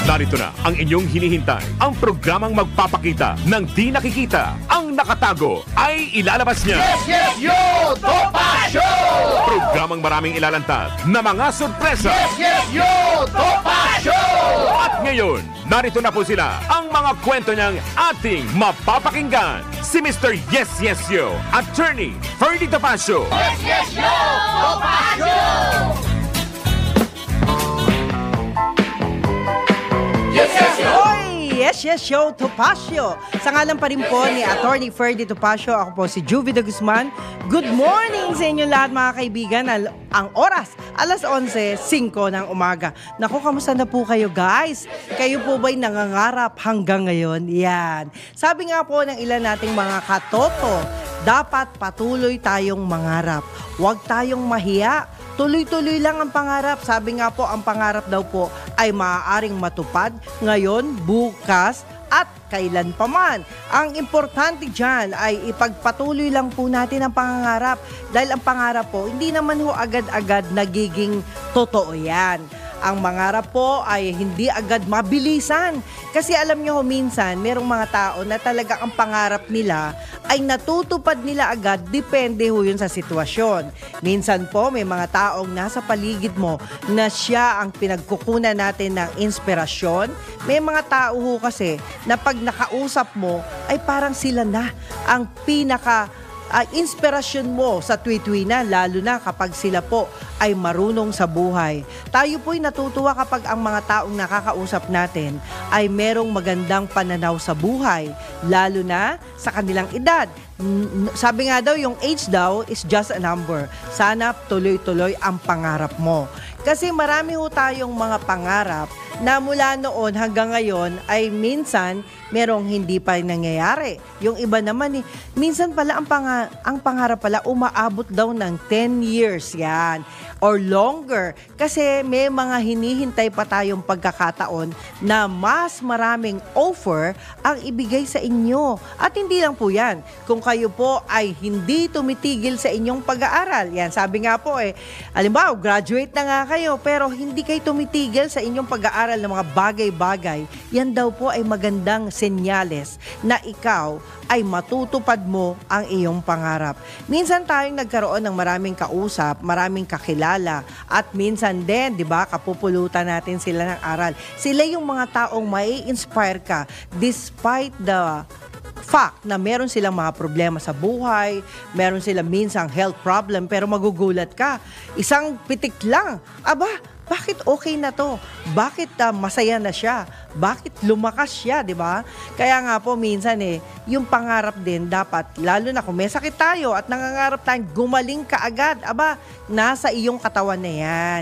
Narito na ang inyong hinihintay. Ang programang magpapakita ng di nakikita. Ang nakatago ay ilalabas niya. Yes, yo! Topacio! Programang maraming ilalantad na mga sorpresa. Yes, yo! Topacio! At ngayon, narito na po sila. Ang mga kwento niyang ating mapapakinggan. Si Mr. Yes, Yes, Yo, Attorney Ferdy Topacio. Yes, yo! Topacio! Yes, yo! Yes, Yes, Show Topacio. Sa ngalan pa rin po ni Attorney Ferdy Topacio, ako po si Juvie de Guzman. Good morning sa inyo lahat mga kaibigan. Ang oras, alas 11:05 ng umaga. Naku, kamusta na po kayo guys? Kayo po ba'y nangangarap hanggang ngayon? Yan. Sabi nga po ng ilan nating mga katoto, dapat patuloy tayong mangarap. Huwag tayong mahiya. Tuloy-tuloy lang ang pangarap. Sabi nga po, ang pangarap daw po ay maaaring matupad ngayon, bukas, at kailan pa man. Ang importante dyan ay ipagpatuloy lang po natin ang pangarap. Dahil ang pangarap po, hindi naman ho agad-agad nagiging totoo yan. Ang mangarap po ay hindi agad mabilisan. Kasi alam nyo minsan, merong mga tao na talaga ang pangarap nila ay natutupad nila agad, depende ho yun sa sitwasyon. Minsan po, may mga taong nasa paligid mo na siya ang pinagkukunan natin ng inspirasyon. May mga tao ho kasi na pag nakausap mo, ay parang sila na ang inspirasyon mo sa tuwi-tuwi lalo na kapag sila po ay marunong sa buhay. Tayo po'y natutuwa kapag ang mga taong nakakausap natin ay merong magandang pananaw sa buhay, lalo na sa kanilang edad. Sabi nga daw, yung age daw is just a number. Sana tuloy-tuloy ang pangarap mo. Kasi marami ho tayong mga pangarap na mula noon hanggang ngayon ay minsan merong hindi pa nangyayari. Yung iba naman minsan pala ang pangarap pala umaabot daw ng 10 years yan or longer. Kasi may mga hinihintay pa tayong pagkakataon na mas maraming offer ang ibigay sa inyo. At hindi lang po yan. Kung kayo po ay hindi tumitigil sa inyong pag-aaral. Yan, sabi nga po halimbawa, graduate na nga kayo pero hindi kayo tumitigil sa inyong pag-aaral ng mga bagay-bagay. Yan daw po ay magandang senyales na ikaw ay matutupad mo ang iyong pangarap. Minsan tayong nagkaroon ng maraming kausap, maraming kakilala, at minsan din, di ba, kapupulutan natin sila ng aral. Sila yung mga taong mai-inspire ka despite the fact na meron silang mga problema sa buhay, meron silang minsang health problem, pero magugulat ka. Isang pitik lang, aba, bakit okay na to? Bakit masaya na siya? Bakit lumakas siya, di ba? Kaya nga po minsan yung pangarap din dapat, lalo na kung may sakit tayo at nangangarap tayong gumaling ka agad, aba, nasa iyong katawan na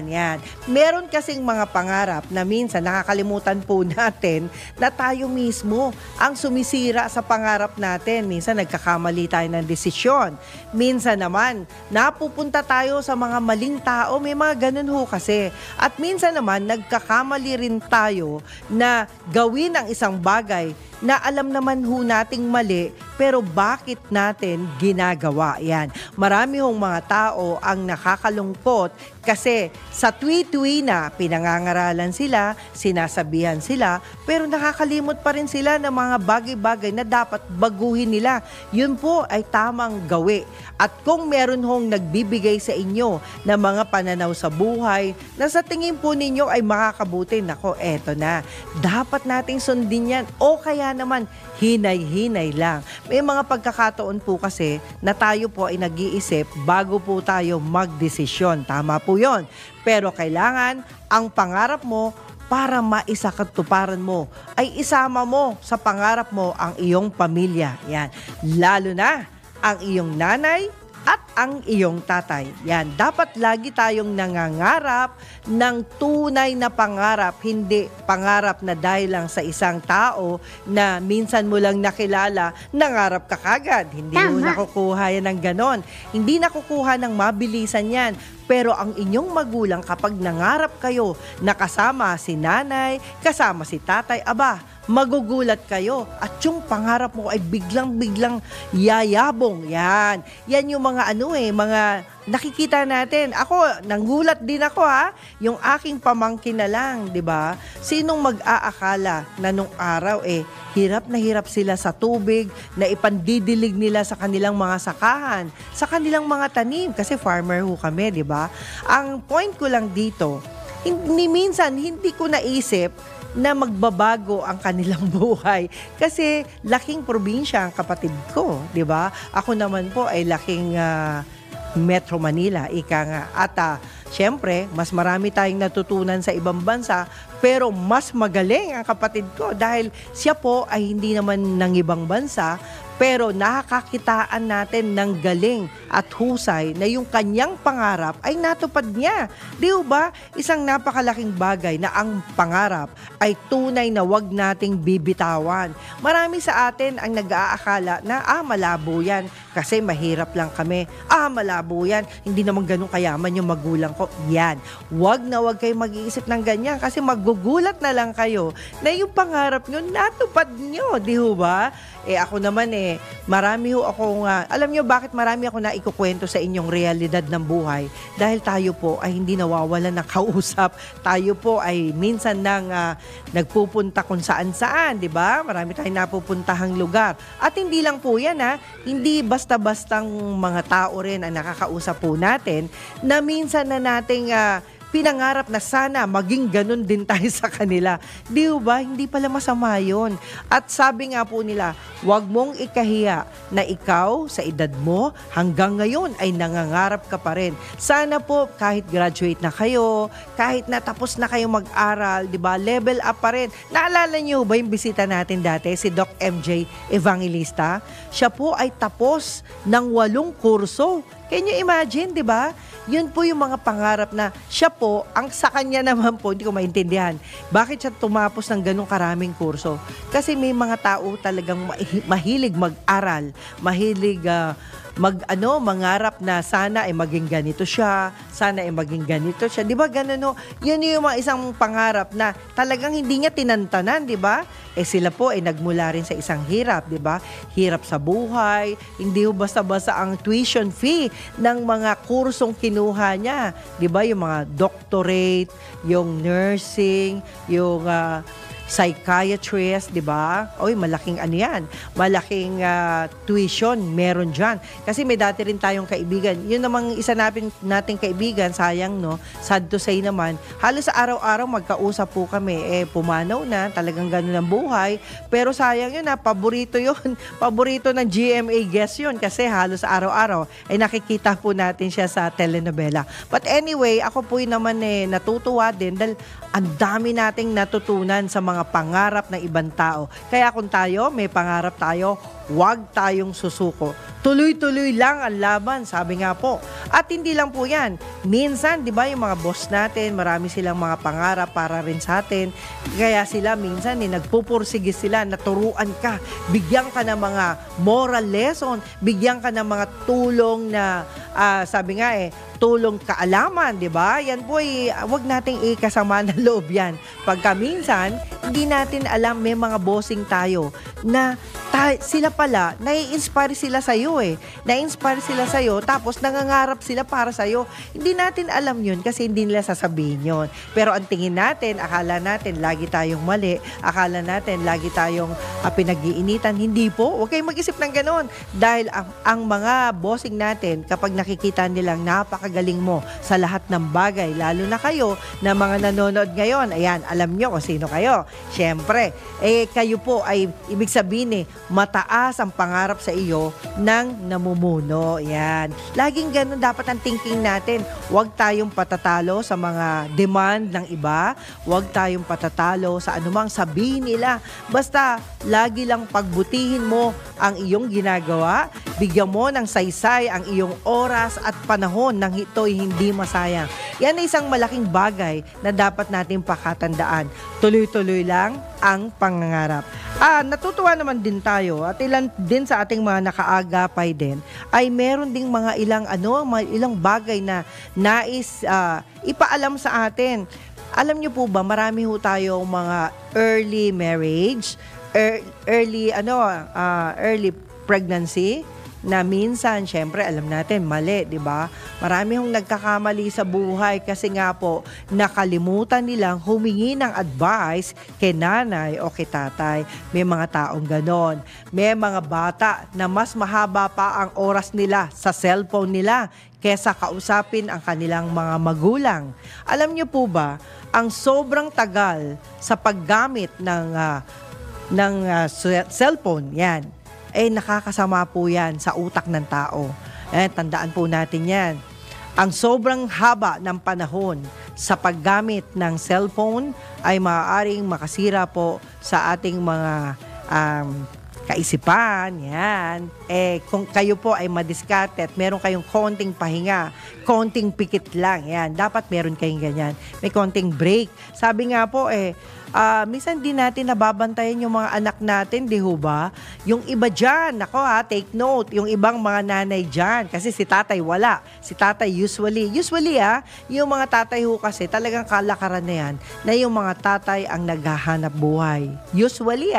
yan. Meron kasing mga pangarap na minsan nakakalimutan po natin na tayo mismo ang sumisira sa pangarap natin. Minsan nagkakamali tayo ng desisyon. Minsan naman, napupunta tayo sa mga maling tao. May mga ganun ho kasi. At minsan naman, nagkakamali rin tayo na gawin ang isang bagay na alam naman ho nating mali, pero bakit natin ginagawa yan? Marami hong mga tao ang nakakalungkot kasi sa tuwi-tuwi na pinangangaralan sila, sinasabihan sila, pero nakakalimot pa rin sila ng mga bagay-bagay na dapat baguhin nila. Yun po ay tamang gawi. At kung meron hong nagbibigay sa inyo na mga pananaw sa buhay na sa tingin po ninyo ay makakabuti, nako, eto na. Dapat nating sundin yan o kaya naman hinay-hinay lang. May mga pagkakataon po kasi na tayo po ay nag-iisip bago po tayo magdesisyon. Tama po yon. Pero kailangan ang pangarap mo para maisakatuparan mo ay isama mo sa pangarap mo ang iyong pamilya. Yan. Lalo na ang iyong nanay at ang iyong tatay. Yan, dapat lagi tayong nangangarap ng tunay na pangarap, hindi pangarap na dahil lang sa isang tao na minsan mo lang nakilala, nangarap ka kagad. Hindi mo nakukuha yan ng ganon. Hindi nakukuha ng mabilisan yan. Pero ang inyong magulang kapag nangarap kayo na kasama si nanay, kasama si tatay, aba, magugulat kayo at yung pangarap mo ay biglang-biglang yayabong. Yan yung mga mga nakikita natin, ako, nanggulat din ako yung aking pamangkin na lang, di ba? Sinong mag-aakala na nung araw, hirap na hirap sila sa tubig na ipandidilig nila sa kanilang mga sakahan, sa kanilang mga tanim, kasi farmer ho kami, di ba? Ang point ko lang dito, minsan hindi ko naisip na magbabago ang kanilang buhay. Kasi laking probinsya ang kapatid ko, di ba? Ako naman po ay laking Metro Manila, ika nga. At syempre, mas marami tayong natutunan sa ibang bansa, pero mas magaling ang kapatid ko dahil siya po ay hindi naman ng ibang bansa, pero nakakakitaan natin ng galing at husay na yung kanyang pangarap ay natupad niya. Di ba? Isang napakalaking bagay na ang pangarap ay tunay na wag nating bibitawan. Marami sa atin ang nag-aakala na malabo yan kasi mahirap lang kami. Malabo yan, hindi naman ganun kayaman yung magulang ko. Yan. Wag na wag kayo mag-iisip ng ganyan kasi magugulat na lang kayo na yung pangarap nyo natupad nyo. Di ba? Ako naman marami ho akong, alam nyo bakit marami ako na ikukwento sa inyong realidad ng buhay? Dahil tayo po ay hindi nawawalan ng kausap. Tayo po ay minsan nang nagpupunta kung saan-saan, di ba? Marami tayong napupuntahang lugar. At hindi lang po yan hindi basta-bastang mga tao rin ang nakakausap po natin na minsan na nating pinangarap na sana maging ganun din tayo sa kanila. Di ba? Hindi pala masama yun. At sabi nga po nila, huwag mong ikahiya na ikaw sa edad mo hanggang ngayon ay nangangarap ka pa rin. Sana po kahit graduate na kayo, kahit natapos na kayo mag-aral, di ba? Level up pa rin. Naalala niyo ba yung bisita natin dati, si Doc MJ Evangelista? Siya po ay tapos ng 8 kurso. Can you imagine, di ba? Yun po yung mga pangarap na siya po, ang sa kanya naman po, hindi ko maintindihan. Bakit siya tumapos ng ganong karaming kurso? Kasi may mga tao talagang mahilig mag-aral, mahilig mangarap na sana ay maging ganito siya, sana ay maging ganito siya. Di ba ganun Yun yung mga isang pangarap na talagang hindi niya tinantanan, di ba? Sila po ay nagmula rin sa isang hirap, di ba? Hirap sa buhay, hindi basta-basta ang tuition fee ng mga kursong kinuha niya. Di ba? Yung mga doctorate, yung nursing, yung psychiatrist, di ba? Malaking yan. Malaking tuition meron dyan. Kasi may dati rin tayong kaibigan. Yun namang isa nating kaibigan, sayang sad to say naman, halos sa araw-araw magkausap po kami. Pumanaw na, talagang ganun ang buhay. Pero sayang yun paborito yun. Paborito ng GMA guest yun kasi halos sa araw-araw ay nakikita po natin siya sa telenovela. But anyway, ako po naman natutuwa din dahil ang dami nating natutunan sa mga pangarap ng ibang tao. Kaya kung tayo, may pangarap tayo, huwag tayong susuko. Tuloy-tuloy lang ang laban, sabi nga po. At hindi lang po yan. Minsan, di ba, yung mga boss natin, marami silang mga pangarap para rin sa atin. Kaya sila minsan, nagpupursige sila, naturuan ka, bigyan ka ng mga moral lesson, bigyan ka ng mga tulong na, sabi nga tulong kaalaman, di ba? Yan po wag nating ikasama ng loob yan. Pagka minsan, hindi natin alam, may mga bossing tayo na sila pala, nai-inspire sila sa'yo Na-inspire sila sa'yo, tapos nangangarap sila para sa'yo. Hindi natin alam yun kasi hindi nila sasabihin yun. Pero ang tingin natin, akala natin lagi tayong mali, akala natin lagi tayong pinag-iinitan. Hindi po. Huwag kayong mag-isip ng ganon. Dahil ang mga bossing natin, kapag nakikita nilang napakagaling mo sa lahat ng bagay, lalo na kayo na mga nanonood ngayon, ayan, alam nyo kung sino kayo. Siyempre, kayo po ay ibig sabihin mataas ang pangarap sa iyo ng namumuno. Yan. Laging ganun dapat ang thinking natin. Huwag tayong patatalo sa mga demand ng iba. Huwag tayong patatalo sa anumang sabihin nila. Basta, lagi lang pagbutihin mo ang iyong ginagawa. Bigyan mo ng saysay ang iyong oras at panahon nang ito'y hindi masayang. Yan ay isang malaking bagay na dapat natin pakatandaan. Tuloy-tuloy lang ang pangangarap. Natutuwa naman din tayo at ilan din sa ating mga nakaagapay din ay meron ding mga ilang bagay na nais ipaalam sa atin. Alam niyo po ba, marami ho tayong mga early marriage, early pregnancy, na minsan, syempre, alam natin, mali, di ba? Marami hong nagkakamali sa buhay kasi nga po, nakalimutan nilang humingi ng advice kay nanay o kay tatay. May mga taong ganon. May mga bata na mas mahaba pa ang oras nila sa cellphone nila kesa kausapin ang kanilang mga magulang. Alam niyo po ba, ang sobrang tagal sa paggamit ng cellphone, yan, nakakasama po yan sa utak ng tao. Tandaan po natin yan. Ang sobrang haba ng panahon sa paggamit ng cellphone ay maaaring makasira po sa ating mga kaisipan, yan. Kung kayo po ay madiskarte at meron kayong konting pahinga, konting pikit lang, yan. Dapat meron kayong ganyan. May konting break. Sabi nga po, minsan din natin nababantayan yung mga anak natin, di ho ba? Yung iba dyan, take note, yung ibang mga nanay dyan, kasi si tatay wala. Si tatay usually, yung mga tatay ho kasi talagang kalakaran na yan, na yung mga tatay ang naghahanap buhay. Usually,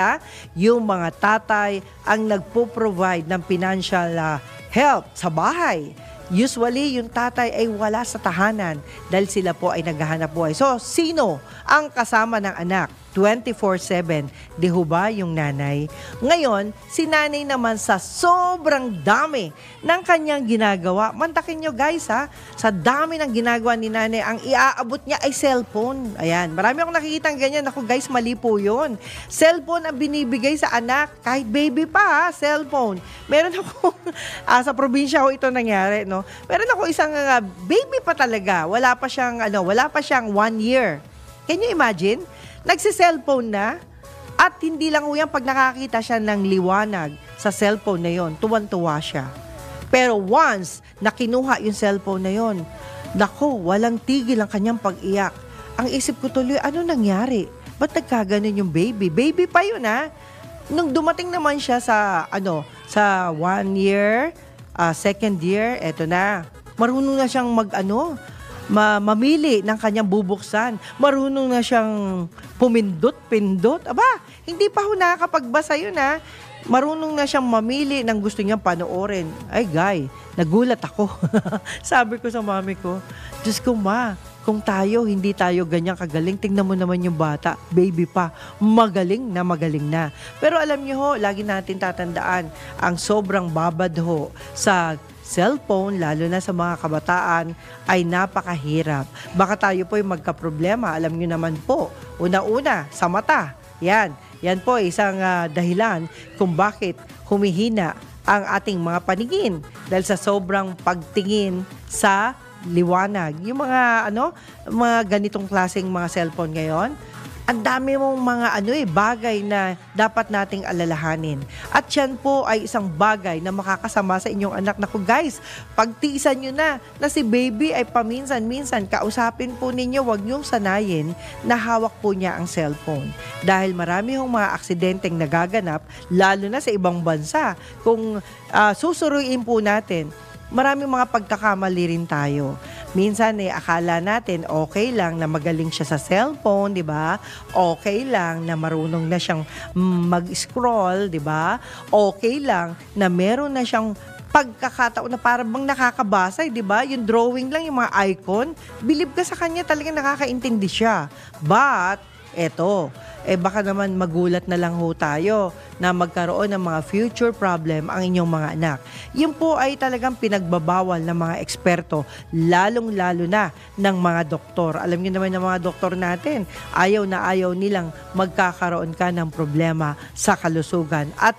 yung mga tatay ang nagpo-provide ng financial help sa bahay. Usually, yung tatay ay wala sa tahanan dahil sila po ay naghahanap buhay. So, sino ang kasama ng anak? 24/7, di ho ba yung nanay? Ngayon, si nanay naman sa sobrang dami ng kanyang ginagawa. Mantakin nyo guys sa dami ng ginagawa ni nanay, ang iaabot niya ay cellphone. Ayan, marami akong nakikita ganyan. Ako guys, mali po yun. Cellphone ang binibigay sa anak, kahit baby pa cellphone. Meron ako, sa probinsya ko ito nangyari, no? Meron ako isang baby pa talaga. Wala pa siyang 1 year. Can you imagine? Nagsi-cellphone na at hindi lang yan pag nakakita siya ng liwanag sa cellphone na yon, tuwan-tuwa siya. Pero once na kinuha yung cellphone na yon, naku, walang tigil ang kanyang pag-iyak. Ang isip ko tuloy, ano nangyari? Ba't nagkaganon yung baby? Baby pa yun Nung dumating naman siya sa 1 year, 2nd year, eto na. Marunong na siyang mamili ng kanyang bubuksan. Marunong na siyang pumindot-pindot. Aba, hindi pa ho nakakapagbasa yun Marunong na siyang mamili ng gusto niyang panoorin. Ay, guy, nagulat ako. Sabi ko sa mami ko, Diyos ko ma, kung hindi tayo ganyan kagaling, tingnan mo naman yung bata, baby pa, magaling na. Pero alam niyo ho, lagi natin tatandaan, ang sobrang babad ho sa cellphone, lalo na sa mga kabataan, ay napakahirap. Baka tayo po ay magkaproblema. Alam niyo naman po, una-una, sa mata. Yan po isang dahilan kung bakit humihina ang ating mga paningin dahil sa sobrang pagtingin sa liwanag. Yung mga ganitong klaseng mga cellphone ngayon, ang dami mong mga bagay na dapat nating alalahanin. At yan po ay isang bagay na makakasama sa inyong anak. Naku guys, pagtiisan nyo na si baby ay paminsan-minsan, kausapin po ninyo, wag nyong sanayin na hawak po niya ang cellphone. Dahil marami hong mga aksidenteng nagaganap, lalo na sa ibang bansa. Kung susuruin po natin, maraming mga pagkakamali rin tayo. Minsan akala natin okay lang na magaling siya sa cellphone, di ba? Okay lang na marunong na siyang mag-scroll, di ba? Okay lang na meron na siyang pagkakataon na parang bang nakakabasa, di ba? Yung drawing lang, yung mga icon, believe ka sa kanya, talagang nakakaintindi siya. But, baka naman magulat na lang ho tayo na magkaroon ng mga future problem ang inyong mga anak. Yun po ay talagang pinagbabawal ng mga eksperto, lalong-lalo na ng mga doktor. Alam niyo naman ng mga doktor natin, ayaw na ayaw nilang magkakaroon ka ng problema sa kalusugan. At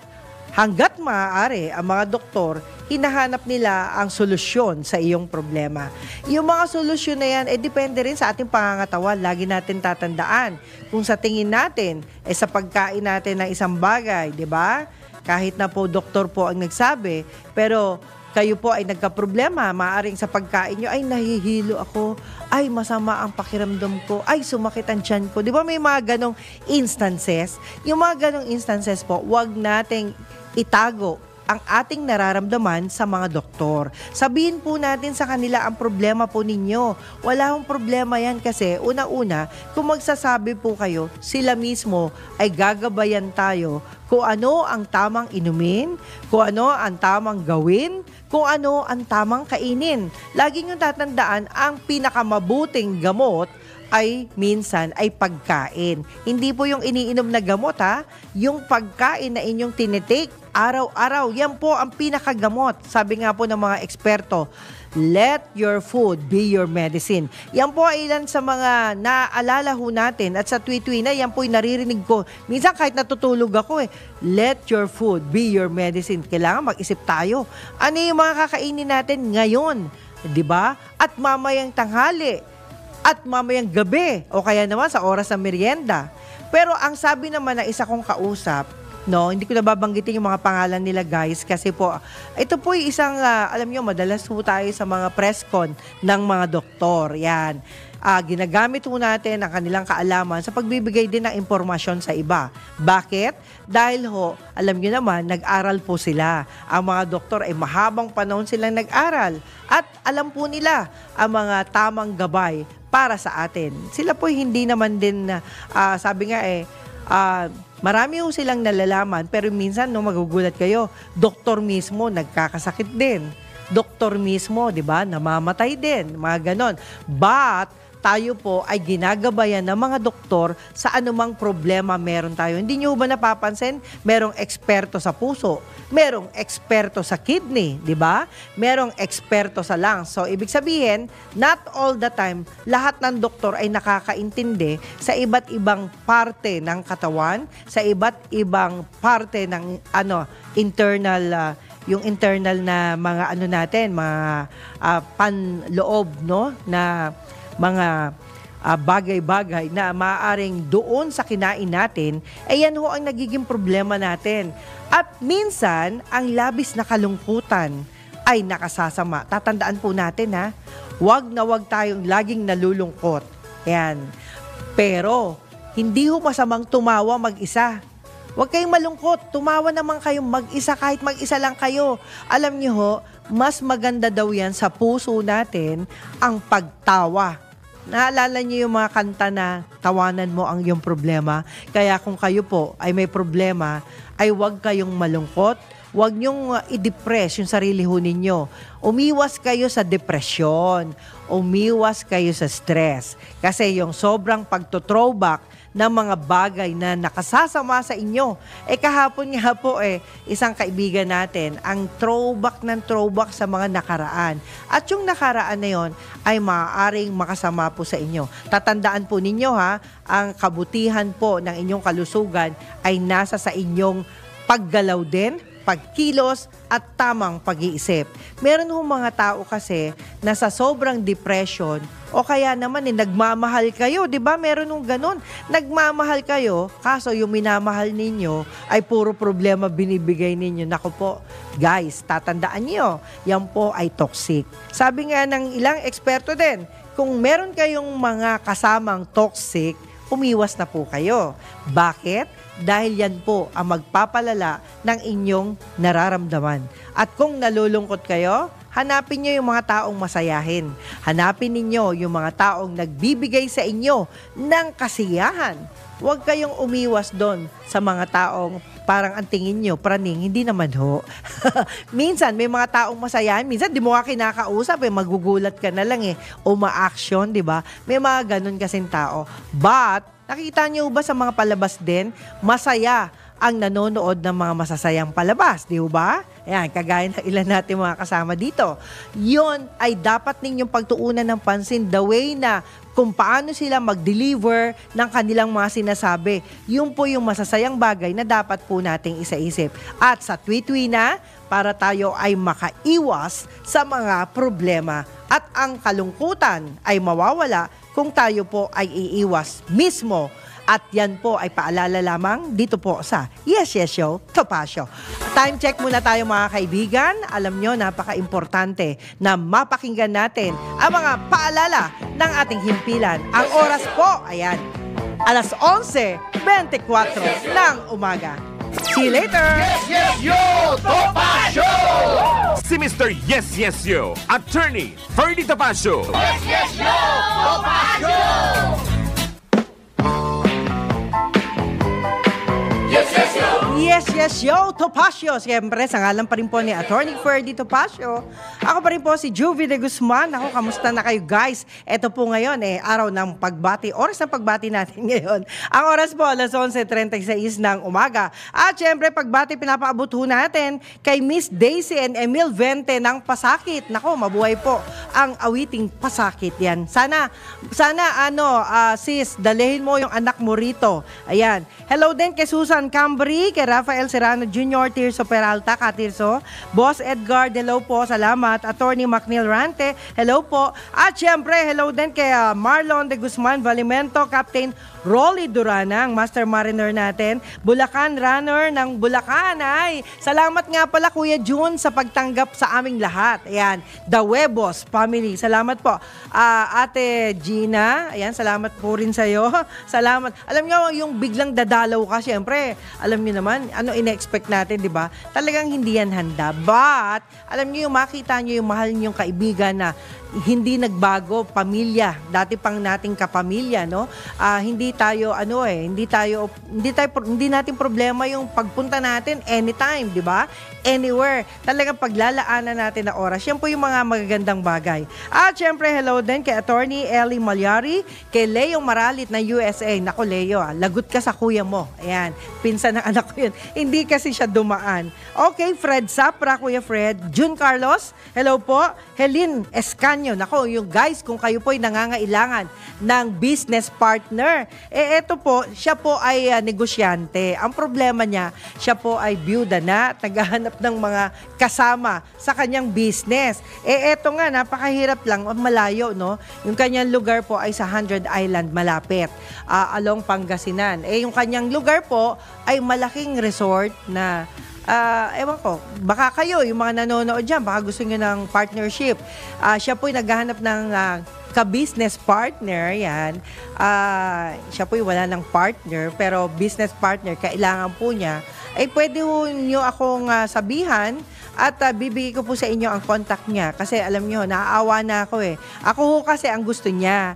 hanggat maaari, ang mga doktor, hinahanap nila ang solusyon sa iyong problema. Yung mga solusyon na yan, depende rin sa ating pangangatawan. Lagi natin tatandaan. Kung sa tingin natin, sa pagkain natin ng isang bagay, di ba? Kahit na po doktor po ang nagsabi, pero kayo po ay nagka-problema, maaaring sa pagkain nyo, ay nahihilo ako, ay masama ang pakiramdam ko, ay sumakit ang tiyan ko. Di ba may mga ganong instances? Yung mga ganong instances po, wag nating itago ang ating nararamdaman sa mga doktor. Sabihin po natin sa kanila ang problema po ninyo. Wala akong problema yan kasi una-una, kung magsasabi po kayo, sila mismo ay gagabayan tayo kung ano ang tamang inumin, kung ano ang tamang gawin, kung ano ang tamang kainin. Lagi nyo tatandaan, ang pinakamabuting gamot ay minsan ay pagkain. Hindi po yung iniinom na gamot yung pagkain na inyong tinitake araw-araw. Yan po ang pinakagamot. Sabi nga po ng mga eksperto, let your food be your medicine. Yan po ay ilan sa mga naaalala ho natin at sa tweet-tweet na yan po ay naririnig ko. Minsan kahit natutulog ako let your food be your medicine. Kailangan mag-isip tayo. Ano yung mga kakainin natin ngayon? 'Di ba? At mamayang tanghali at mamayang gabi o kaya naman sa oras ng merienda. Pero ang sabi naman ng isa kong kausap, hindi ko nababanggitin yung mga pangalan nila guys kasi po, ito po yung isang, alam nyo, madalas po tayo sa mga press con ng mga doktor. Yan. Ginagamit po natin ang kanilang kaalaman sa pagbibigay din ng impormasyon sa iba. Bakit? Dahil alam nyo naman, nag-aral po sila. Ang mga doktor ay mahabang panahon silang nag-aral at alam po nila ang mga tamang gabay para sa atin. Sila po hindi naman din, sabi nga marami po silang nalalaman pero minsan magugulat kayo, doktor mismo nagkakasakit din. Doktor mismo, di ba, namamatay din, mga ganon. But tayo po ay ginagabayan ng mga doktor sa anumang problema meron tayo. Hindi nyo ba napapansin? Merong eksperto sa puso, merong eksperto sa kidney, di ba? Merong eksperto sa lungs. So, ibig sabihin, not all the time, lahat ng doktor ay nakakaintindi sa iba't ibang parte ng katawan, sa iba't ibang parte ng internal yung internal na mga natin, mga panloob, na mga bagay-bagay na maaaring doon sa kinain natin, yan ang nagiging problema natin. At minsan, ang labis na kalungkutan ay nakasasama. Tatandaan po natin wag na wag tayong laging nalulungkot. Yan. Pero, hindi masamang tumawa mag-isa. Huwag kayong malungkot. Tumawa naman kayong mag-isa kahit mag-isa lang kayo. Alam niyo mas maganda daw yan sa puso natin ang pagtawa. Naalala niyo yung mga kanta na tawanan mo ang iyong problema? Kaya kung kayo po ay may problema, ay huwag kayong malungkot. Huwag niyong i-depress yung sarili ho ninyo. Umiwas kayo sa depresyon. Umiwas kayo sa stress. Kasi yung sobrang pagto-throwback ng mga bagay na nakasasama sa inyo. Kahapon nga po isang kaibigan natin, ang throwback ng throwback sa mga nakaraan. At yung nakaraan na yon ay maaaring makasama po sa inyo. Tatandaan po ninyo ang kabutihan po ng inyong kalusugan ay nasa sa inyong paggalaw din, pagkilos at tamang pag-iisip. Meron mga tao kasi na sa sobrang depression o kaya naman nagmamahal kayo, 'di ba? Meron ganun. Nagmamahal kayo, kaso yung minamahal ninyo ay puro problema binibigay ninyo. Naku po, guys, tatandaan niyo, yan po ay toxic. Sabi nga ng ilang eksperto din, kung meron kayong mga kasamang toxic, umiwas na po kayo. Bakit? Dahil yan po ang magpapalala ng inyong nararamdaman. At kung nalulungkot kayo, hanapin nyo yung mga taong masayahin. Hanapin ninyo yung mga taong nagbibigay sa inyo ng kasiyahan. Huwag kayong umiwas doon sa mga taong parang ang tingin nyo, praning, hindi naman ho. Minsan, may mga taong masayahan. Minsan, di mo ka kinakausap, magugulat ka na lang uma-action, di ba? May mga ganun kasing tao. But, nakita nyo ba sa mga palabas din, masaya ang nanonood ng mga masasayang palabas, di ba? Ayan, kagaya ng ilan natin mga kasama dito. Yun ay dapat ninyong pagtuunan ng pansin the way na kung paano sila mag-deliver ng kanilang mga sinasabi. Yun po yung masasayang bagay na dapat po nating isaisip. At sa tweet-tweet na, para tayo ay makaiwas sa mga problema at ang kalungkutan ay mawawala kung tayo po ay iiwas mismo. At yan po ay paalala lamang dito po sa Yes Yes Show, Topacio. Time check muna tayo mga kaibigan. Alam nyo, napaka-importante na mapakinggan natin ang mga paalala ng ating himpilan. Ang oras po, ayan, alas 11:24 ng umaga. See you later! Yes, yo, Topa Show! Si Mr. Yes, Yes, Yo, Attorney Ferdy Topacio. Yes, yo, Topa Show! Yes, yo, Topacio. Siyempre, sa ngalan pa rin po ni Attorney Ferdy Topacio. Ako pa rin po si Juvie de Guzman. Ako, kamusta na kayo guys? Ito po ngayon, araw ng pagbati. Oras ng pagbati natin ngayon. Ang oras po, alas 11:36 ng umaga. At siyempre, pagbati pinapaabot ho natin kay Miss Daisy and Emil Vente ng Pasakit. Nako, mabuhay po ang awiting Pasakit yan. Sana, sis, dalihin mo yung anak mo rito. Ayan. Hello din kay Susan Cambry, kay Rafael Serrano Jr., Tirso Peralta, Katirso, Boss Edgar, hello po, salamat. Attorney Macnil Rante, hello po. At syempre, hello din kay Marlon de Guzman Valimento, Captain Rolly Duranang, Master Mariner natin, Bulacan Runner ng Bulacan. Ay, salamat nga pala Kuya June sa pagtanggap sa aming lahat. Ayan, The Webos Family, salamat po. Ate Gina, ayan, salamat po rin sa'yo. Salamat. Alam nyo, yung biglang dadalaw ka, syempre, alam nyo naman, ano ina-expect natin, di ba? Talagang hindi yan handa. But, alam nyo yung makita nyo yung mahal nyong kaibigan na hindi nagbago, pamilya, dati pang nating kapamilya, no? Hindi natin problema yung pagpunta natin anytime, di ba? Anywhere. Talagang paglalaanan natin na oras. Yan po yung mga magagandang bagay. At syempre, hello din kay Attorney Ellie Malyari, kay Leo Maralit na USA. Nako, Leo, lagot ka sa kuya mo. Ayan, pinsan ng anak ko yun. Hindi kasi siya dumaan. Okay, Fred Sapra, Kuya Fred. June Carlos, hello po. Helene Escanio, nako, yung guys, kung kayo po ay nangangailangan ng business partner, eto po, siya po ay negosyante. Ang problema niya, siya po ay byuda na, naghahanap ng mga kasama sa kanyang business. Eto nga, napakahirap lang, malayo, no? Yung kanyang lugar po ay sa 100 Island, malapit, along Pangasinan. Yung kanyang lugar po ay malaking resort na ewan ko, baka kayo, yung mga nanonood dyan, baka gusto nyo ng partnership. Siya po'y naghahanap ng ka-business partner, yan. Siya po'y wala ng partner, pero business partner, kailangan po niya. Pwede nyo akong sabihan at bibigay ko po sa inyo ang contact niya. Kasi alam nyo, naaawa na ako eh. Ako ho kasi ang gusto niya.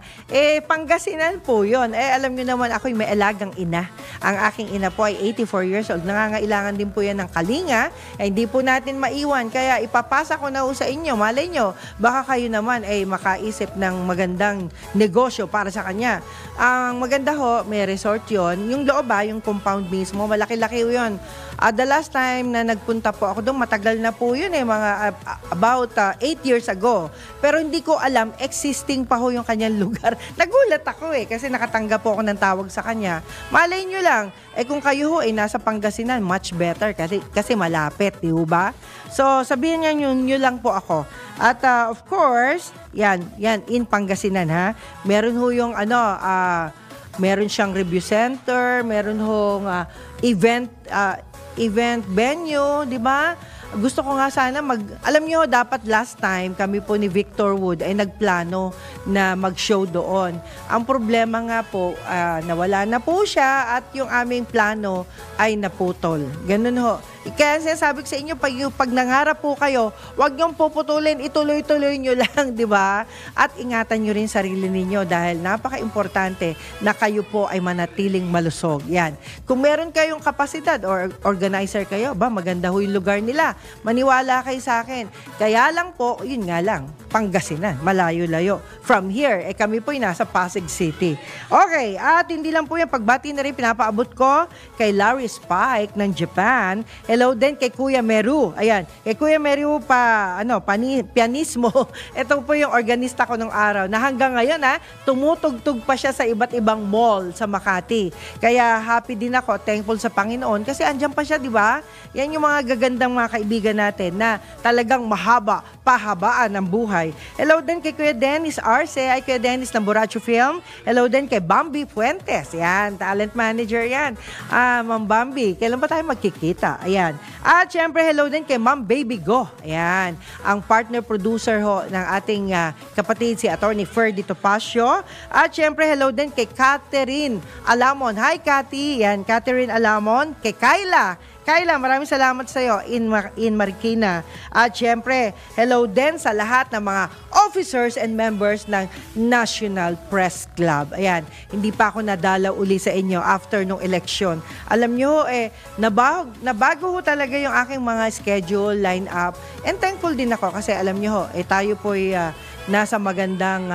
Pangasinan po yun. Alam nyo naman, ako'y may alagang ina. Ang aking ina po ay 84 years old. Nangangailangan din po yan ng kalinga. Hindi po natin maiwan. Kaya ipapasa ko na ho sa inyo. Malay nyo, baka kayo naman ay makaisip ng magandang negosyo para sa kanya. Ang maganda ho, may resort yon. Yung loob yung compound mismo, malaki-laki yun. The last time na nagpunta po ako doon, matagal na po yun mga about 8 years ago. Pero hindi ko alam, existing pa ho yung kanyang lugar. Nagulat ako kasi nakatanggap po ako ng tawag sa kanya. Malay nyo lang, kung kayo ho nasa Pangasinan, much better kasi malapit, di ba? So, sabihin nyo lang po ako. At of course, yan, in Pangasinan ha. Meron ho yung meron siyang review center, meron hong event venue, di ba? Gusto ko nga sana alam nyo, dapat last time kami po ni Victor Wood ay nagplano na mag-show doon. Ang problema nga po, nawala na po siya at yung aming plano ay naputol. Ganun ho. Kaya sinasabi ko sa inyo, pag nangarap po kayo, huwag niyong puputulin, ituloy-tuloy niyo lang, di ba? At ingatan niyo rin sarili ninyo dahil napaka-importante na kayo po ay manatiling malusog. Yan. Kung meron kayong kapasidad or organizer kayo, maganda ho yung lugar nila. Maniwala kayo sa akin. Kaya lang po, yun nga lang, Pangasinan, malayo-layo. From here, kami po ay nasa Pasig City. Okay, at hindi lang po yung pagbati na rin pinapaabot ko kay Larry Spike ng Japan. Hello din kay Kuya Meru. Ayan, kay Kuya Meru pianismo. Ito po yung organista ko nung araw na hanggang ngayon tumutugtog pa siya sa iba't ibang mall sa Makati. Kaya happy din ako, thankful sa Panginoon kasi andyan pa siya, di ba? Yan yung mga gagandang mga kaibigan natin na talagang pahabaan ng buhay. buhay. Hello din kay Kuya Dennis Arce, ay Kuya Dennis ng Borracho Film. Hello din kay Bambi Fuentes, yan, talent manager yan. Ma'am Bambi, kailan ba tayo magkikita? Ayan. At syempre, hello din kay Ma'am Baby Go. Ayan, ang partner producer ho ng ating kapatid si Attorney Ferdy Topacio. At syempre, hello din kay Catherine Alamon. Hi, Cathy. Yan, Catherine Alamon. Kay Kyla. Kyla, maraming salamat sa iyo in Marikina. At syempre, hello din sa lahat ng mga officers and members ng National Press Club. Ayan, hindi pa ako nadala uli sa inyo after nung election. Alam nyo, nabago ho talaga yung aking mga schedule, line up. And thankful din ako kasi alam nyo, tayo po'y nasa magandang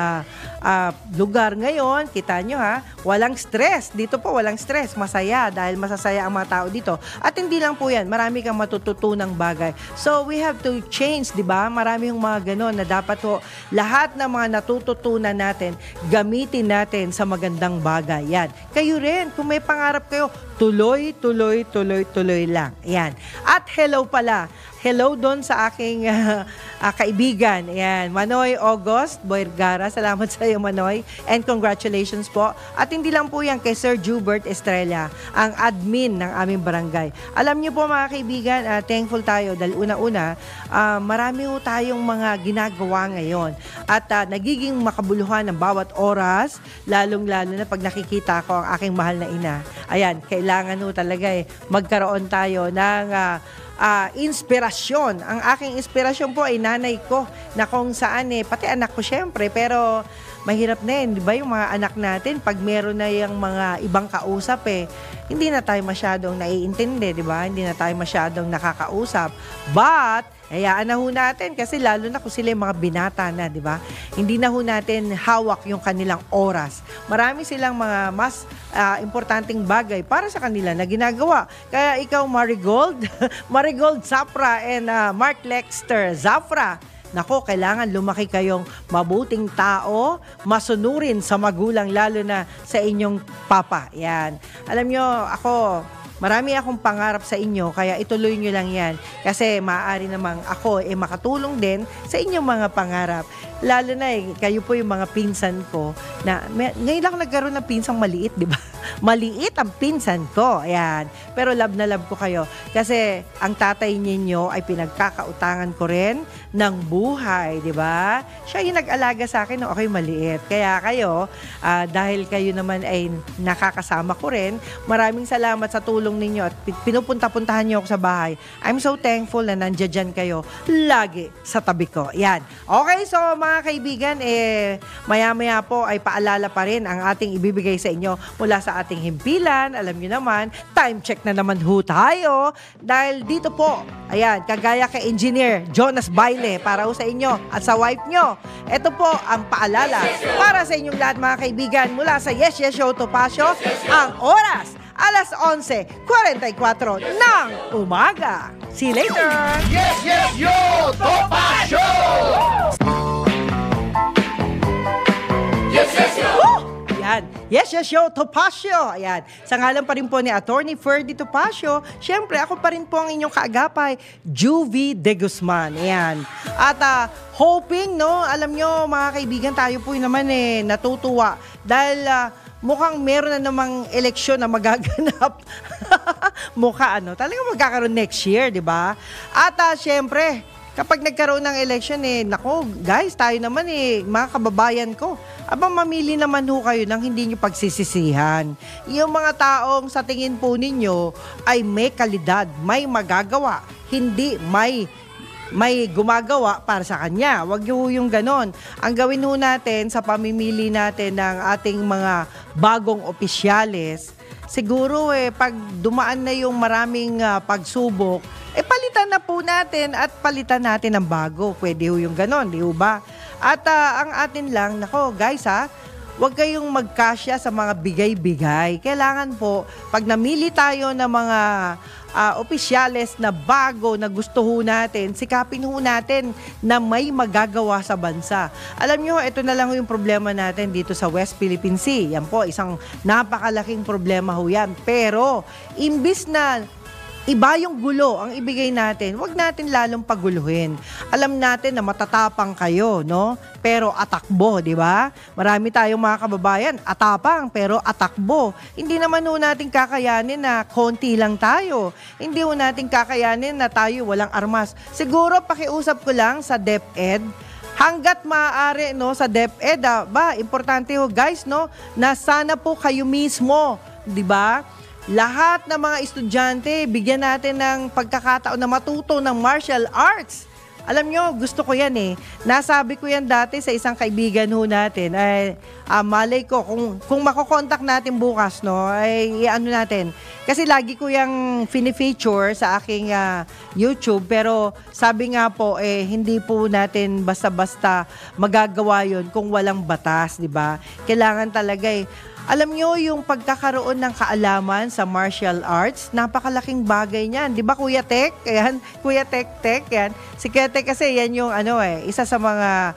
lugar ngayon. Kita nyo walang stress. Dito po walang stress. Masaya dahil masasaya ang mga tao dito. At hindi lang po yan. Marami kang matututunang bagay. So we have to change, di ba? Marami yung mga ganon na dapat po lahat ng mga natututunan natin, gamitin natin sa magandang bagay. Yan. Kayo rin, kung may pangarap kayo, tuloy lang. Yan. At hello pala. Hello doon sa aking kaibigan. Ayan, Manoy August Boergara. Salamat sa iyo, Manoy. And congratulations po. At hindi lang po yan kay Sir Jubert Estrella, ang admin ng aming barangay. Alam niyo po mga kaibigan, thankful tayo dahil una-una, marami po tayong mga ginagawa ngayon. At nagiging makabuluhan ng bawat oras, lalong-lalo na pag nakikita ko ang aking mahal na ina. Ayan, kailangan po talaga magkaroon tayo ng inspirasyon. Ang aking inspirasyon po ay nanay ko na kung saan pati anak ko syempre, pero mahirap na di ba yung mga anak natin pag meron na yung mga ibang kausap hindi na tayo masyadong naiintindi, di ba? Hindi na tayo masyadong nakakausap. But hayaan na ho natin kasi lalo na kung sila yung mga binata na, di ba? Hindi na ho natin hawak yung kanilang oras. Marami silang mga mas importanteng bagay para sa kanila na ginagawa. Kaya ikaw, Marigold, Marigold Zafra and Mark Lexter Zafra, nako, kailangan lumaki kayong mabuting tao, masunurin sa magulang, lalo na sa inyong papa. Yan. Alam nyo, marami akong pangarap sa inyo, kaya ituloy nyo lang yan. Kasi maaari namang ako makatulong din sa inyong mga pangarap. Lalo na kayo po yung mga pinsan ko na ngayon lang nagkaroon ng pinsang maliit, di ba? Maliit ang pinsan ko. Ayan. Pero love na love ko kayo. Kasi ang tatay ninyo ay pinagkakautangan ko rin ng buhay, di ba? Siya yung nag-alaga sa akin nung ako'y maliit. Kaya kayo, dahil kayo naman ay nakakasama ko rin, maraming salamat sa tulong ninyo at pinupunta-puntahan niyo ako sa bahay. I'm so thankful na nandiyan kayo lagi sa tabi ko. Yan. Okay, so mga kaibigan, maya-maya po ay paalala pa rin ang ating ibibigay sa inyo mula sa ating himpilan. Alam niyo naman, time check na naman ho tayo. Dahil dito po, ayan, kagaya kay Engineer Jonas Baile, para ho sa inyo at sa wife nyo. Ito po ang paalala para sa inyong lahat mga kaibigan mula sa Yes Yes Show Topacio. Ang oras, alas 11:44 ng umaga. See you later! Yes, yes, yo! Topacio! Yes, yes, yo! Ayan. Yes, yes, yo, Topacio. Ayan. Sa ngalan pa rin po ni Attorney Ferdy Topacio, syempre ako pa rin po ang inyong kaagapay, Juvie De Guzman. Ayan. At hoping, alam nyo mga kaibigan, tayo po naman natutuwa dahil mukhang meron na namang eleksyon na magaganap. Talagang magkakaroon next year, di ba? At syempre, kapag nagkaroon ng election, nako, guys, tayo naman mga kababayan ko, mamili naman ho kayo ng hindi nyo pagsisisihan. Yung mga taong sa tingin po ninyo ay may kalidad, may magagawa, hindi may gumagawa para sa kanya. Huwag nyo yung ganon. Ang gawin ho natin sa pamimili natin ng ating mga bagong opisyales, siguro pag dumaan na yung maraming pagsubok, palitan na po natin at palitan natin ng bago. Pwede ho yung ganon, di ho ba? At ang atin lang, nako guys huwag kayong magkasya sa mga bigay-bigay. Kailangan po, pag namili tayo ng mga opisyales na bago na gusto ho natin, sikapin ho natin na may magagawa sa bansa. Alam nyo, ito na lang yung problema natin dito sa West Philippine Sea. Yan po, isang napakalaking problema ho yan. Pero, imbis na iba yung gulo ang ibigay natin. Huwag natin lalong paguluhin. Alam natin na matatapang kayo, no? Pero atakbo, di ba? Marami tayong mga kababayan, atapang pero atakbo. Hindi naman ho natin kakayanin na konti lang tayo. Hindi ho natin kakayanin na tayo walang armas. Siguro pakiusap ko lang sa DepEd, hanggat maaari, no, sa DepEd, importante ho guys, no, na sana po kayo mismo, di ba? Lahat ng mga estudyante, bigyan natin ng pagkakataon na matuto ng martial arts. Alam nyo, gusto ko yan eh. Nasabi ko yan dati sa isang kaibigan ho natin. Ay, malay ko, kung makokontak natin bukas, no, ay ano natin. Kasi lagi ko yung fini-feature sa aking YouTube. Pero sabi nga po, hindi po natin basta-basta magagawa yun kung walang batas, di ba? Kailangan talaga alam nyo, yung pagkakaroon ng kaalaman sa martial arts, napakalaking bagay niyan. Di ba, Kuya Tek? Ayan, Kuya Tek, yan. Si Kuya Tek kasi yan yung isa sa mga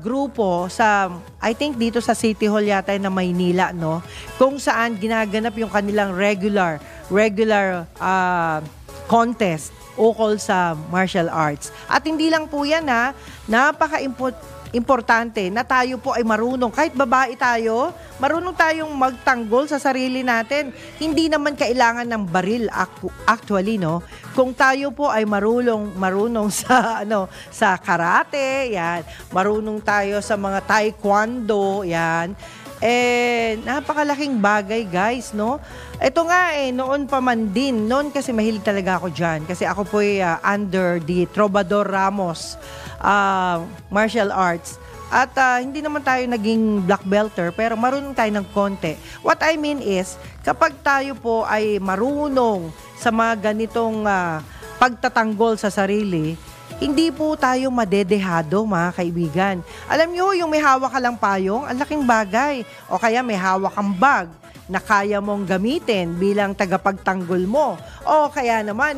grupo sa, I think dito sa City Hall yata na Maynila, no? Kung saan ginaganap yung kanilang regular contest ukol sa martial arts. At hindi lang po yan napaka-importante na tayo po ay marunong. Kahit babae tayo, marunong tayong magtanggol sa sarili natin. Hindi naman kailangan ng baril actually, no? Kung tayo po ay marunong sa sa karate, yan. Marunong tayo sa mga taekwondo, yan. Napakalaking bagay, guys, no? Ito nga noon pa man din. Noon kasi mahilig talaga ako dyan. Kasi ako po under the Trovador Ramos martial arts. At hindi naman tayo naging black belter, pero marunong tayo ng konti. What I mean is, kapag tayo po ay marunong sa mga ganitong pagtatanggol sa sarili, hindi po tayo madedehado, mga kaibigan. Alam nyo, yung may hawak ka lang payong, ang laking bagay. O kaya may hawak kang bag na kaya mong gamitin bilang tagapagtanggol mo. O kaya naman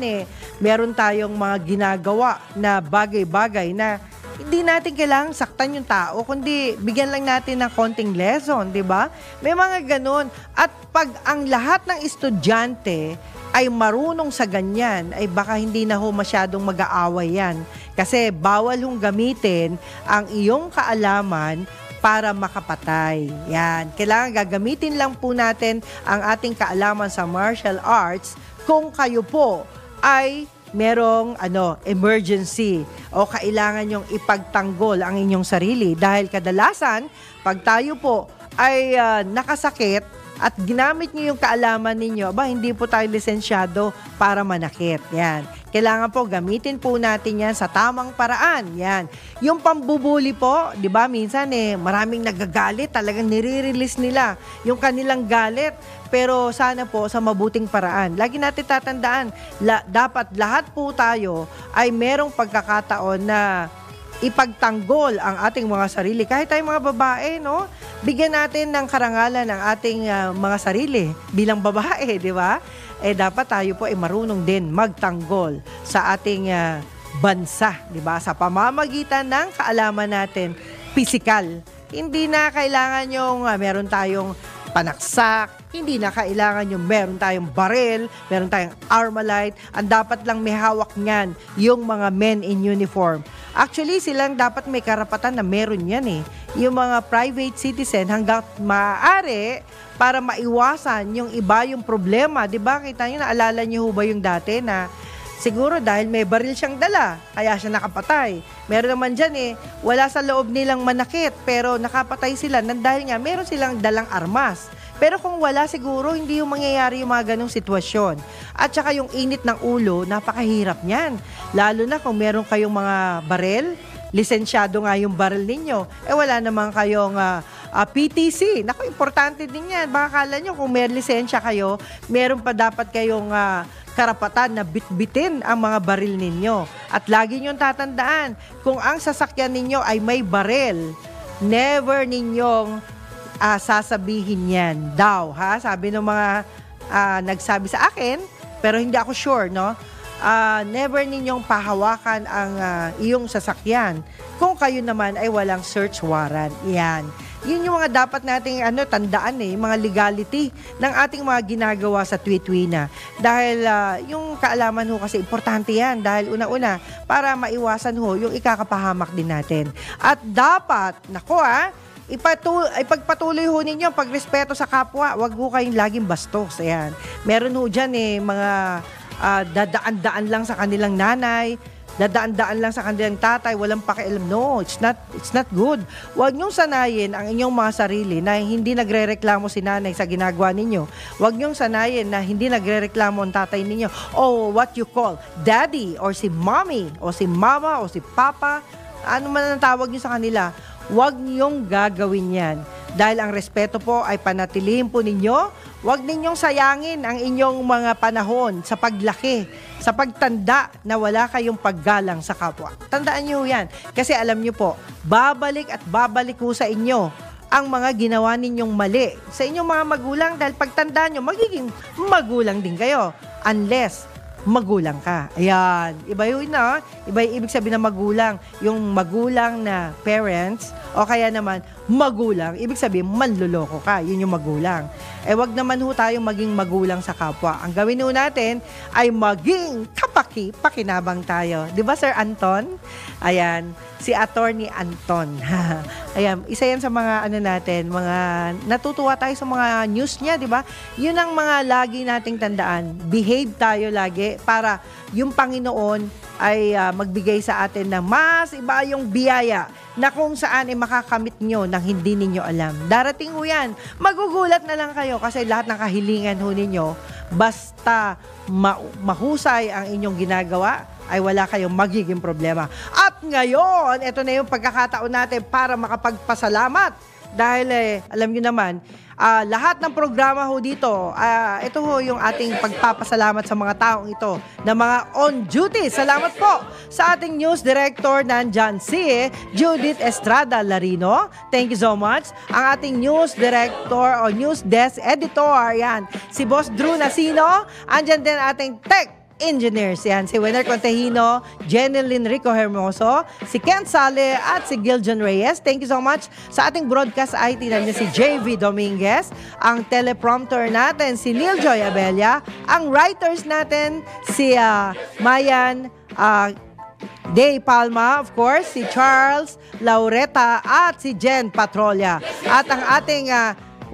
meron tayong mga ginagawa na bagay-bagay na hindi natin kailangang saktan yung tao, kundi bigyan lang natin ng konting lesson, di ba? May mga ganun. At pag ang lahat ng estudyante ay marunong sa ganyan, ay baka hindi na ho masyadong mag-aaway yan. Kasi bawal hong gamitin ang iyong kaalaman para makapatay. Yan. Kailangan gagamitin lang po natin ang ating kaalaman sa martial arts kung kayo po ay merong emergency o kailangan yung ipagtanggol ang inyong sarili. Dahil kadalasan, pag tayo po ay nakasakit at ginamit niyo yung kaalaman ninyo, hindi po tayo lisensyado para manakit. Yan. Kailangan po gamitin po natin yan sa tamang paraan. Yan. Yung pambubuli po, di ba, minsan maraming nagagalit, talagang nire-release nila yung kanilang galit. Pero sana po sa mabuting paraan. Lagi natin tatandaan, dapat lahat po tayo ay merong pagkakataon na ipagtanggol ang ating mga sarili. Kahit tayong mga babae, no? Bigyan natin ng karangalan ang ating mga sarili bilang babae, di ba? Dapat tayo po ay marunong din magtanggol sa ating bansa, di ba? Sa pamamagitan ng kaalaman natin, pisikal. Hindi na kailangan yung meron tayong panaksak, hindi na kailangan yung meron tayong baril, meron tayong Armalite. Ang dapat lang may hawak niyan yung mga men in uniform. Actually, silang dapat may karapatan na meron yan Yung mga private citizen hanggang maaari para maiwasan yung iba yung problema. Diba? Kita nyo, naalala nyo ba yung dati na siguro dahil may baril siyang dala, kaya siya nakapatay. Meron naman dyan wala sa loob nilang manakit, pero nakapatay sila dahil nga meron silang dalang armas. Pero kung wala siguro, hindi yung mangyayari yung mga ganong sitwasyon. At saka yung init ng ulo, napakahirap niyan. Lalo na kung meron kayong mga baril, lisensyado nga yung baril ninyo. Wala naman kayong PTC. Naku, importante din yan. Baka kala nyo kung may lisensya kayo, meron pa dapat kayong karapatan na bitbitin ang mga baril ninyo. At lagi nyong tatandaan, kung ang sasakyan ninyo ay may baril, never ninyong sasabihin yan daw, ha? Sabi ng mga nagsabi sa akin, pero hindi ako sure, no? never ninyong pahawakan ang iyong sasakyan kung kayo naman ay walang search warrant. Yan. Yun yung mga dapat nating tandaan mga legality ng ating mga ginagawa sa Tweetwina. Dahil yung kaalaman ho kasi importante yan. Dahil una-una, para maiwasan ho yung ikakapahamak din natin. At dapat, ipagpatuloy ho ninyo ang pagrespeto sa kapwa. Huwag ho kayong laging bastos. Ayan. Meron ho dyan mga dadaan-daan lang sa kanilang nanay, dadaan-daan lang sa kanilang tatay, walang pakialam. No, it's not good. Huwag niyong sanayin ang inyong mga sarili na hindi nagrereklamo si nanay sa ginagawa ninyo. Huwag niyong sanayin na hindi nagrereklamo ang tatay ninyo. O what you call daddy, or si mommy, o si mama, o si papa, ano man ang tawag niyo sa kanila. Huwag niyong gagawin yan. Dahil ang respeto po ay panatilihin po ninyo. Huwag ninyong sayangin ang inyong mga panahon sa paglaki, sa pagtanda na wala kayong paggalang sa kapwa. Tandaan niyo yan. Kasi alam niyo po, babalik at babalik po sa inyo ang mga ginawa ninyong mali sa inyong mga magulang dahil pagtanda nyo, magiging magulang din kayo. Unless magulang ka. Ayan. Iba yun Iba yung ibig sabihin ng magulang. Yung magulang na parents o kaya naman magulang, ibig sabihin manluloko ka. Yun yung magulang. Wag naman ho tayong maging magulang sa kapwa. Ang gawin ho natin ay maging pakinabang tayo. Di ba, Sir Anton? Ayan. Si Attorney Anton. Ayan. Isa yan sa mga natin, mga natutuwa tayo sa mga news niya, di ba? Yun ang mga lagi nating tandaan. Behave tayo lagi para yung Panginoon ay magbigay sa atin ng mas iba yung biyaya na kung saan ay makakamit nyo nang hindi ninyo alam. Darating ho yan. Magugulat na lang kayo kasi lahat ng kahilingan ho ninyo, basta mahusay ang inyong ginagawa, ay wala kayong magiging problema. At ngayon, ito na yung pagkakataon natin para makapagpasalamat. Dahil alam nyo naman, lahat ng programa ho dito, ito ho yung ating pagpapasalamat sa mga taong ito na mga on duty. Salamat po sa ating news director nandyan si Judith Estrada Larino. Thank you so much. Ang ating news director o news desk editor, yan, si Boss Drew Nasino. Andyan din ating tech engineers, yan, si Winner Contehino, Jeneline Rico Hermoso, si Ken Sale at si Giljon Reyes. Thank you so much sa ating broadcast IT nandiyan si JV Dominguez, ang teleprompter natin si Neil Joy Abella, ang writers natin si Mayan Day Palma, of course, si Charles Laureta at si Jen Patrolia. At ang ating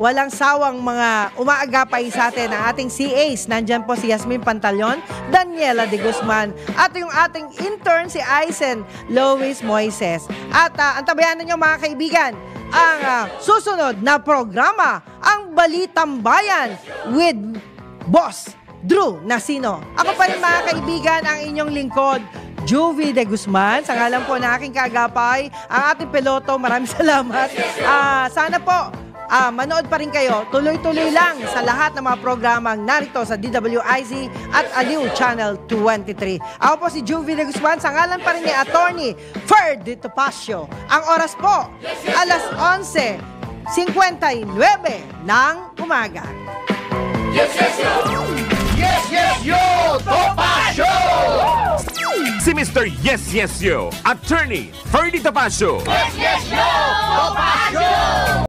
walang sawang mga umaagapay sa atin, ang ating CAs. Nandyan po si Yasmin Pantaleon, Daniela de Guzman, at yung ating intern si Aisen Lois Moises. At antabayan ninyo mga kaibigan, ang susunod na programa, ang Balitang Bayan with Boss Drew Nasino. Ako pa rin mga kaibigan, ang inyong lingkod, Juvie de Guzman. Sa ngalan po na aking kaagapay, ang ating piloto, maraming salamat. Sana po, manood pa rin kayo. Tuloy-tuloy lang sa lahat ng mga programang narito sa DWIZ at Aliw Channel 23. Ako po si Juvie de Guzman, sa ngalan pa rin ni Attorney Ferdy Topacio. Ang oras po, alas 11:59 ng umaga. Yes, yes, yo! Yes, yes, yo! Topacio! Si Mr. Yes, Yes, Yo, Attorney Ferdy Topacio. Yes, yes, yo! Topacio!